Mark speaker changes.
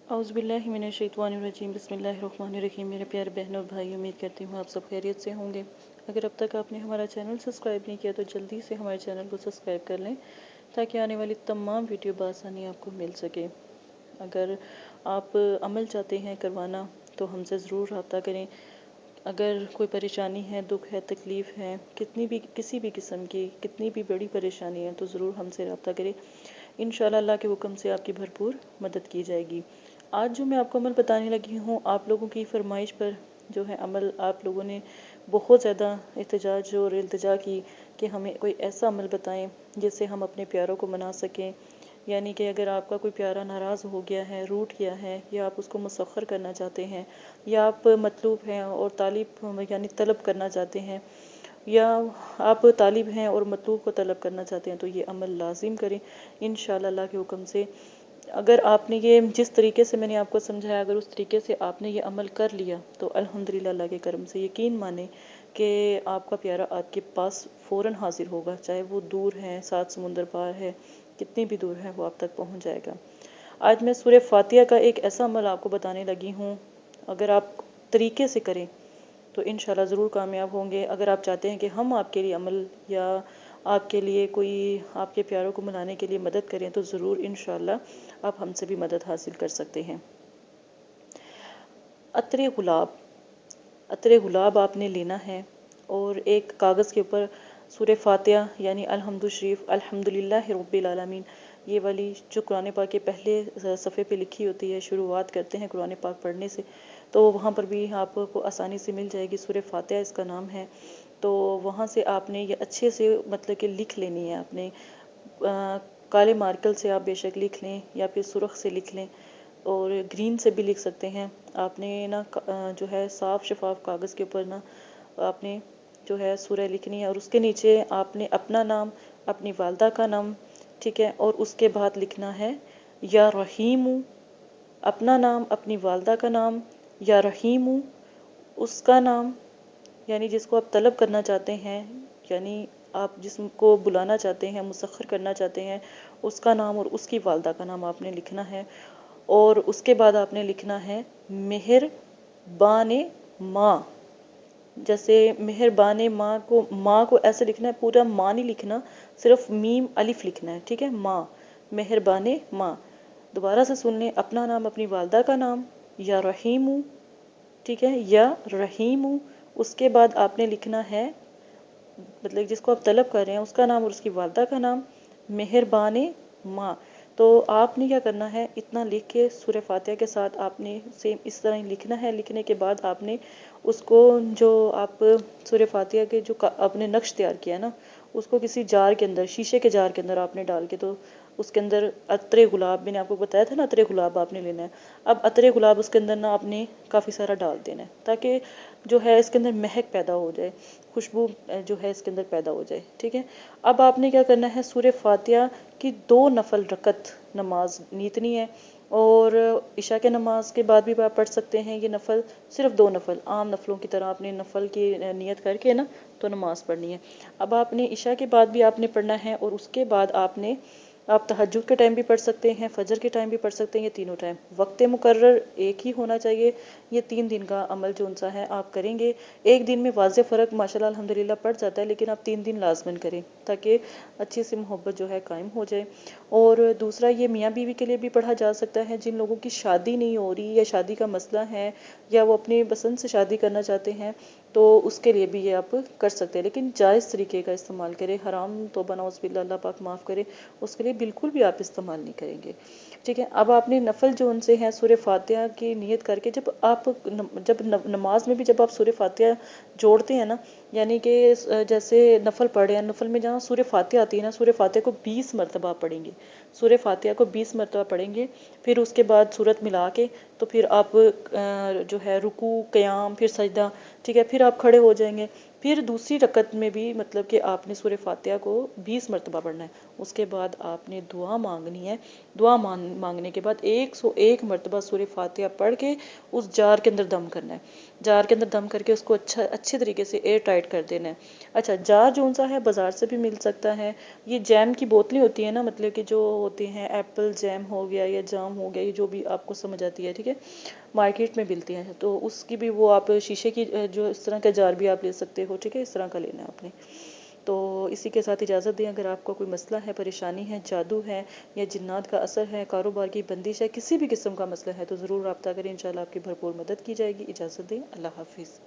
Speaker 1: औज़ुबिल्लाहिमिनश्शैतानिर्रजीम बिस्मिल्लाहिर्रहमानिर्रहीम। मेरे प्यारे बहनों और भाई, उम्मीद करती हूँ आप सब खैरियत से होंगे। अगर अब तक आपने हमारा चैनल सब्सक्राइब नहीं किया तो जल्दी से हमारे चैनल को सब्सक्राइब कर लें ताकि आने वाली तमाम वीडियो बआसानी आपको मिल सके। अगर आप अमल चाहते हैं करवाना तो हमसे ज़रूर रब्ता करें। अगर कोई परेशानी है, दुख है, तकलीफ़ है, किसी भी किस्म की कितनी भी बड़ी परेशानी है तो ज़रूर हमसे रब्ता करें। इंशाअल्लाह अल्लाह के हुक्म से आपकी भरपूर मदद की जाएगी। आज जो मैं आपको अमल बताने लगी हूँ, आप लोगों की फरमाइश पर जो है अमल, आप लोगों ने बहुत ज़्यादा एहतजाज और इल्तिजा की कि हमें कोई ऐसा अमल बताएं जिससे हम अपने प्यारों को मना सकें। यानी कि अगर आपका कोई प्यारा नाराज़ हो गया है, रूठ गया है, या आप उसको मुसख्खर करना चाहते हैं, या आप मतलूब हैं और तालिब यानी तलब करना चाहते हैं, या आप तालिब हैं और मतलूब को तलब करना चाहते हैं, तो ये अमल लाजिम करें इंशाअल्लाह अल्लाह के हुक्म से। अगर आपने ये जिस तरीके से मैंने आपको समझाया, अगर उस तरीके से आपने ये अमल कर लिया तो अल्हम्दुलिल्लाह अल्लाह के करम से यकीन माने कि आपका प्यारा आपके पास फ़ौरन हाजिर होगा। चाहे वो दूर है, 7 समुंदर पार है, कितनी भी दूर है, वो आप तक पहुंच जाएगा। आज मैं सूरह फातिहा का एक ऐसा अमल आपको बताने लगी हूँ, अगर आप तरीके से करें तो इंशाल्लाह ज़रूर कामयाब होंगे। अगर आप चाहते हैं कि हम आपके लिए अमल या आपके लिए कोई आपके प्यारों को मनाने के लिए मदद करें तो ज़रूर इंशाल्लाह आप हमसे भी मदद हासिल कर सकते हैं। अत्रे गुलाब, अत्रे गुलाब आपने लेना है और एक कागज़ के ऊपर सूरह फातिहा यानी अलहम्दु शरीफ, अल्हम्दुलिल्लाहि रब्बिल आलमीन, ये वाली जो कुरान पाक के पहले सफ़े पे लिखी होती है, शुरुआत करते हैं कुरान पाक पढ़ने से, तो वहाँ पर भी आपको आसानी से मिल जाएगी। सूरह फातिहा इसका नाम है। तो वहाँ से आपने ये अच्छे से मतलब कि लिख लेनी है। आपने काले मार्कर से आप बेशक लिख लें या फिर सुर्ख से लिख लें और ग्रीन से भी लिख सकते हैं। आपने ना जो है साफ़ शफाफ कागज़ के ऊपर ना आपने जो है सूरह लिखनी है और उसके नीचे आपने अपना नाम, अपनी वालदा का नाम, ठीक है, और उसके बाद लिखना है या रहीमु, अपना नाम, अपनी वालदा का नाम, या रहीमु, उसका नाम, यानी जिसको आप तलब करना चाहते हैं, यानी आप जिसको बुलाना चाहते हैं, मुसख्खर करना चाहते हैं, उसका नाम और उसकी वालदा का नाम आपने लिखना है। और उसके बाद आपने लिखना है मेहरबान माँ। जैसे मेहरबान माँ को ऐसे लिखना है, पूरा माँ नहीं लिखना, सिर्फ मीम अलिफ लिखना है, ठीक है, माँ, मेहरबान माँ। दोबारा से सुन लें, अपना नाम, अपनी वालदा का नाम, या रहीमू, ठीक है, या रहीमू, उसके बाद आपने लिखना है मतलब जिसको आप तलब कर रहे हैं उसका नाम और उसकी वालदा का नाम, मेहरबान माँ। तो आपने क्या करना है, इतना लिख के सूरह फातिहा के साथ आपने सेम इस तरह ही लिखना है। लिखने के बाद आपने उसको जो आप सूरह फातिहा के जो आपने नक्श तैयार किया ना, उसको किसी जार के अंदर, शीशे के जार के अंदर आपने डाल के, तो उसके अंदर अतरे गुलाब, मैंने आपको बताया था ना अतरे गुलाब आपने लेना है। अब अतरे गुलाब उसके अंदर ना आपने काफ़ी सारा डाल देना है ताकि जो है इसके अंदर महक पैदा हो जाए, खुशबू जो है इसके अंदर पैदा हो जाए, ठीक है। अब आपने क्या करना है, सूरह फातिहा की 2 नफल रकत नमाज नीतनी है और इशा के नमाज के बाद भी आप पढ़ सकते हैं ये नफल, सिर्फ 2 नफल, आम नफलों की तरह आपने नफल की नियत करके ना तो नमाज पढ़नी है। अब आपने इशा के बाद भी आपने पढ़ना है और उसके बाद आप तहज्जुद के टाइम भी पढ़ सकते हैं, फजर के टाइम भी पढ़ सकते हैं, ये तीनों टाइम। वक्त मुकर्रर एक ही होना चाहिए। ये 3 दिन का अमल जो उनसा है आप करेंगे। एक दिन में वाज़े फ़र्क माशाल्लाह अल्हम्दुलिल्लाह पड़ जाता है, लेकिन आप 3 दिन लाजमन करें ताकि अच्छी सी मोहब्बत जो है कायम हो जाए। और दूसरा, ये मियाँ बीवी के लिए भी पढ़ा जा सकता है। जिन लोगों की शादी नहीं हो रही या शादी का मसला है या वो अपनी पसंद से शादी करना चाहते हैं तो उसके लिए भी ये आप कर सकते हैं, लेकिन जायज़ तरीके का इस्तेमाल करें। हराम तौबा नौज़ बिल्लाह, अल्लाह पाक माफ़ करे, उसके लिए बिल्कुल भी आप इस्तेमाल नहीं करेंगे, ठीक है। अब आपने नफल जो उनसे हैं सूरह फातिहा की नियत करके, जब नमाज में भी जब आप सूरह फातिहा जोड़ते हैं ना, यानी कि जैसे नफल पढ़ रहे हैं, नफल में जहाँ सूरह फातिहा आती है ना, सूरह फातिहा को 20 मरतबा पढ़ेंगे, सूरह फातिहा को 20 मरतबा पढ़ेंगे। फिर उसके बाद सूरत मिला के तो फिर आप जो है रुकू, क़याम, फिर सजदा, ठीक है, फिर आप खड़े हो जाएंगे, پھر دوسری رکعت میں بھی مطلب کہ آپ نے سورہ فاتحہ کو 20 مرتبہ پڑھنا ہے، اس کے بعد آپ نے دعا مانگنی ہے، دعا مانگنے کے بعد 101 مرتبہ سورہ فاتحہ پڑھ کے اس جار کے اندر دم کرنا ہے، جار کے اندر دم کر کے اس کو اچھے طریقے سے ایئر ٹائٹ کر دینا ہے۔ اچھا، جار جو سا ہے بازار سے بھی مل سکتا ہے، یہ جیم کی بوتلیں ہوتی ہیں نا، مطلب کہ جو ہوتے ہیں ایپل جیم ہو گیا یا جام ہو گیا، یہ جو بھی آپ کو سمجھ آتی ہے، ٹھیک ہے، مارکیٹ میں ملتی ہیں، تو اس کی بھی وہ آپ شیشے کی جو اس طرح کا جار بھی آپ لے سکتے ہو، ٹھیک ہے، اس طرح کا لینا ہے آپ نے۔ تو اسی کے ساتھ اجازت دیں، اگر آپ کو کوئی مسئلہ ہے، پریشانی ہے، جادو ہے یا جنات کا اثر ہے، کاروبار کی بندش ہے، کسی بھی قسم کا مسئلہ ہے تو ضرور رابطہ کریں، انشاءاللہ آپ کی بھرپور مدد کی جائے گی۔ اجازت دیں، اللہ حافظ۔